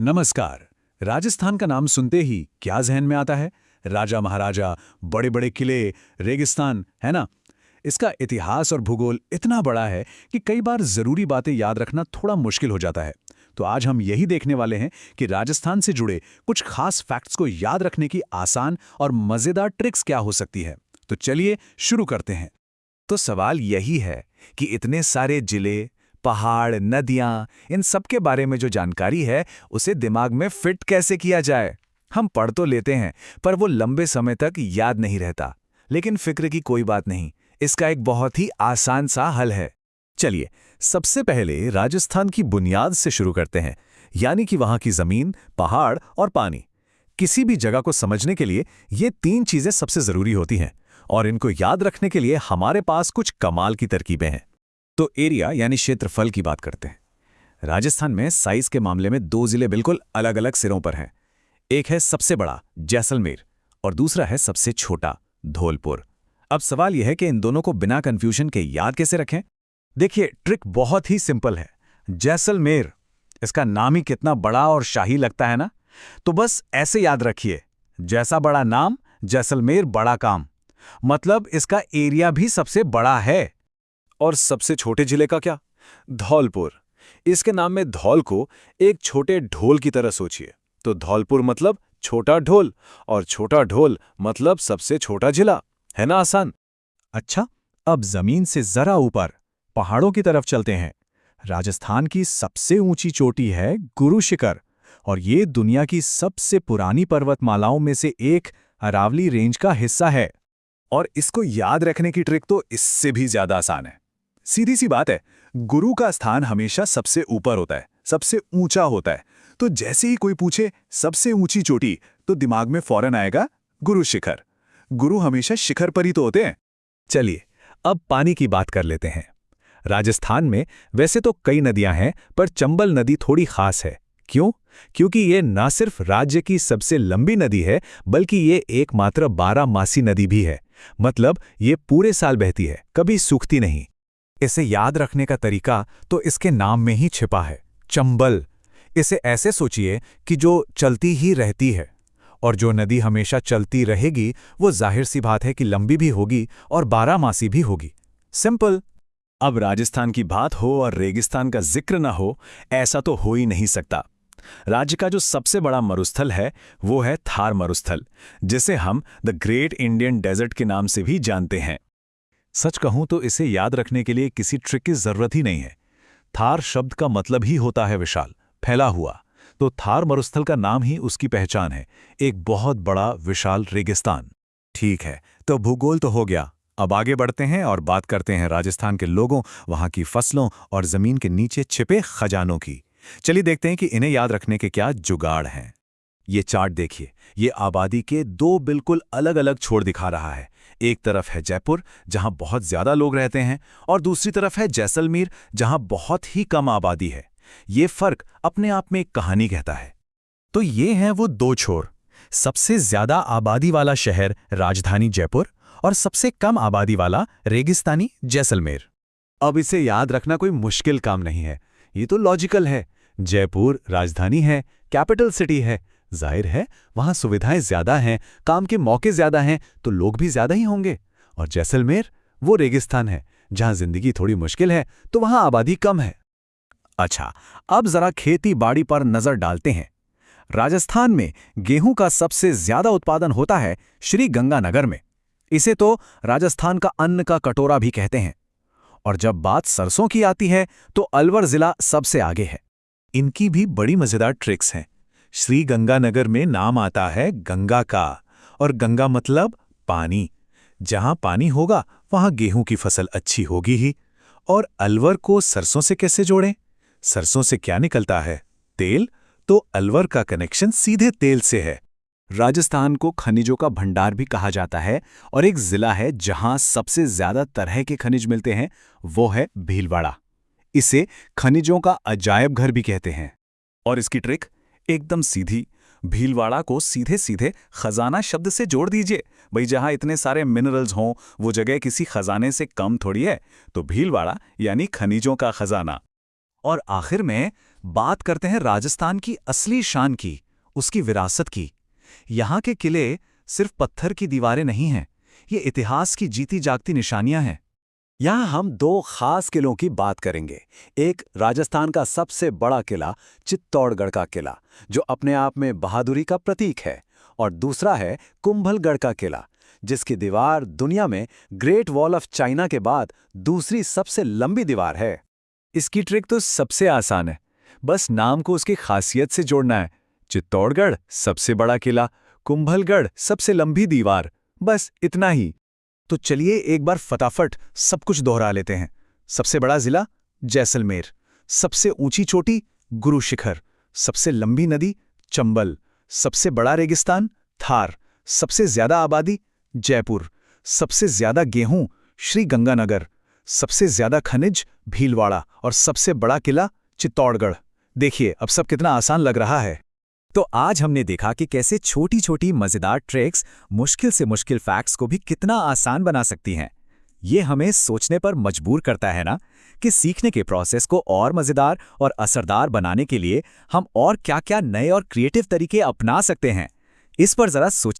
नमस्कार। राजस्थान का नाम सुनते ही क्या जहन में आता है? राजा महाराजा, बड़े बड़े किले, रेगिस्तान, है ना? इसका इतिहास और भूगोल इतना बड़ा है कि कई बार जरूरी बातें याद रखना थोड़ा मुश्किल हो जाता है। तो आज हम यही देखने वाले हैं कि राजस्थान से जुड़े कुछ खास फैक्ट्स को याद रखने की आसान और मजेदार ट्रिक्स क्या हो सकती है। तो चलिए शुरू करते हैं। तो सवाल यही है कि इतने सारे जिले, पहाड़, नदियां, इन सब के बारे में जो जानकारी है उसे दिमाग में फिट कैसे किया जाए। हम पढ़ तो लेते हैं पर वो लंबे समय तक याद नहीं रहता। लेकिन फिक्र की कोई बात नहीं, इसका एक बहुत ही आसान सा हल है। चलिए सबसे पहले राजस्थान की बुनियाद से शुरू करते हैं, यानी कि वहां की जमीन, पहाड़ और पानी। किसी भी जगह को समझने के लिए ये तीन चीजें सबसे जरूरी होती हैं और इनको याद रखने के लिए हमारे पास कुछ कमाल की तरकीबें हैं। तो एरिया यानी क्षेत्रफल की बात करते हैं। राजस्थान में साइज के मामले में दो जिले बिल्कुल अलग अलग सिरों पर हैं। एक है सबसे बड़ा जैसलमेर और दूसरा है सबसे छोटा धौलपुर। अब सवाल यह है कि इन दोनों को बिना कंफ्यूजन के याद कैसे रखें। देखिए ट्रिक बहुत ही सिंपल है। जैसलमेर, इसका नाम ही कितना बड़ा और शाही लगता है ना, तो बस ऐसे याद रखिए, जैसा बड़ा नाम जैसलमेर बड़ा काम। मतलब इसका एरिया भी सबसे बड़ा है। और सबसे छोटे जिले का क्या? धौलपुर। इसके नाम में धौल को एक छोटे ढोल की तरह सोचिए। तो धौलपुर मतलब छोटा ढोल और छोटा ढोल मतलब सबसे छोटा जिला। है ना आसान? अच्छा, अब जमीन से जरा ऊपर पहाड़ों की तरफ चलते हैं। राजस्थान की सबसे ऊंची चोटी है गुरु शिखर और ये दुनिया की सबसे पुरानी पर्वतमालाओं में से एक अरावली रेंज का हिस्सा है। और इसको याद रखने की ट्रिक तो इससे भी ज्यादा आसान है। सीधी सी बात है, गुरु का स्थान हमेशा सबसे ऊपर होता है, सबसे ऊंचा होता है। तो जैसे ही कोई पूछे सबसे ऊंची चोटी, तो दिमाग में फौरन आएगा गुरु शिखर। गुरु हमेशा शिखर पर ही तो होते हैं। चलिए अब पानी की बात कर लेते हैं। राजस्थान में वैसे तो कई नदियां हैं, पर चंबल नदी थोड़ी खास है। क्यों? क्योंकि ये न सिर्फ राज्य की सबसे लंबी नदी है, बल्कि ये एकमात्र 12 मासी नदी भी है। मतलब ये पूरे साल बहती है, कभी सूखती नहीं। इसे याद रखने का तरीका तो इसके नाम में ही छिपा है, चंबल। इसे ऐसे सोचिए कि जो चलती ही रहती है, और जो नदी हमेशा चलती रहेगी वो जाहिर सी बात है कि लंबी भी होगी और 12 मासी भी होगी। सिंपल। अब राजस्थान की बात हो और रेगिस्तान का जिक्र ना हो, ऐसा तो हो ही नहीं सकता। राज्य का जो सबसे बड़ा मरुस्थल है वो है थार मरुस्थल, जिसे हम द ग्रेट इंडियन डेजर्ट के नाम से भी जानते हैं। सच कहूं तो इसे याद रखने के लिए किसी ट्रिक की जरूरत ही नहीं है। थार शब्द का मतलब ही होता है विशाल, फैला हुआ। तो थार मरुस्थल का नाम ही उसकी पहचान है, एक बहुत बड़ा विशाल रेगिस्तान। ठीक है, तो भूगोल तो हो गया। अब आगे बढ़ते हैं और बात करते हैं राजस्थान के लोगों, वहां की फसलों और जमीन के नीचे छिपे खजानों की। चलिए देखते हैं कि इन्हें याद रखने के क्या जुगाड़ हैं। ये चार्ट देखिए, ये आबादी के दो बिल्कुल अलग अलग छोर दिखा रहा है। एक तरफ है जयपुर, जहां बहुत ज्यादा लोग रहते हैं, और दूसरी तरफ है जैसलमेर, जहां बहुत ही कम आबादी है। ये फर्क अपने आप में एक कहानी कहता है। तो ये हैं वो दो छोर, सबसे ज्यादा आबादी वाला शहर राजधानी जयपुर और सबसे कम आबादी वाला रेगिस्तानी जैसलमेर। अब इसे याद रखना कोई मुश्किल काम नहीं है, ये तो लॉजिकल है। जयपुर राजधानी है, कैपिटल सिटी है, जाहिर है वहां सुविधाएं ज्यादा हैं, काम के मौके ज्यादा हैं, तो लोग भी ज्यादा ही होंगे। और जैसलमेर वो रेगिस्तान है, जहां जिंदगी थोड़ी मुश्किल है, तो वहां आबादी कम है। अच्छा, अब जरा खेती बाड़ी पर नजर डालते हैं। राजस्थान में गेहूं का सबसे ज्यादा उत्पादन होता है श्रीगंगानगर में। इसे तो राजस्थान का अन्न का कटोरा भी कहते हैं। और जब बात सरसों की आती है तो अलवर जिला सबसे आगे है। इनकी भी बड़ी मजेदार ट्रिक्स हैं। श्रीगंगानगर में नाम आता है गंगा का, और गंगा मतलब पानी। जहां पानी होगा वहां गेहूं की फसल अच्छी होगी ही। और अलवर को सरसों से कैसे जोड़ें? सरसों से क्या निकलता है? तेल। तो अलवर का कनेक्शन सीधे तेल से है। राजस्थान को खनिजों का भंडार भी कहा जाता है, और एक जिला है जहां सबसे ज्यादा तरह के खनिज मिलते हैं, वो है भीलवाड़ा। इसे खनिजों का अजायब घर भी कहते हैं। और इसकी ट्रिक एकदम सीधी, भीलवाड़ा को सीधे सीधे खजाना शब्द से जोड़ दीजिए। भाई जहां इतने सारे मिनरल्स हों वो जगह किसी खजाने से कम थोड़ी है, तो भीलवाड़ा यानी खनिजों का खजाना। और आखिर में बात करते हैं राजस्थान की असली शान की, उसकी विरासत की। यहाँ के किले सिर्फ पत्थर की दीवारें नहीं हैं, ये इतिहास की जीती जागती निशानियां हैं। यहाँ हम दो खास किलों की बात करेंगे। एक राजस्थान का सबसे बड़ा किला चित्तौड़गढ़ का किला, जो अपने आप में बहादुरी का प्रतीक है, और दूसरा है कुंभलगढ़ का किला, जिसकी दीवार दुनिया में ग्रेट वॉल ऑफ चाइना के बाद दूसरी सबसे लंबी दीवार है। इसकी ट्रिक तो सबसे आसान है, बस नाम को उसकी खासियत से जोड़ना है। चित्तौड़गढ़ सबसे बड़ा किला, कुंभलगढ़ सबसे लंबी दीवार, बस इतना ही। तो चलिए एक बार फटाफट सब कुछ दोहरा लेते हैं। सबसे बड़ा जिला जैसलमेर, सबसे ऊंची चोटी गुरु शिखर, सबसे लंबी नदी चंबल, सबसे बड़ा रेगिस्तान थार, सबसे ज्यादा आबादी जयपुर, सबसे ज्यादा गेहूं श्री गंगानगर, सबसे ज्यादा खनिज भीलवाड़ा और सबसे बड़ा किला चित्तौड़गढ़। देखिए अब सब कितना आसान लग रहा है। तो आज हमने देखा कि कैसे छोटी छोटी मजेदार ट्रिक्स मुश्किल से मुश्किल फैक्ट्स को भी कितना आसान बना सकती हैं। ये हमें सोचने पर मजबूर करता है ना, कि सीखने के प्रोसेस को और मजेदार और असरदार बनाने के लिए हम और क्या-क्या नए और क्रिएटिव तरीके अपना सकते हैं। इस पर जरा सोच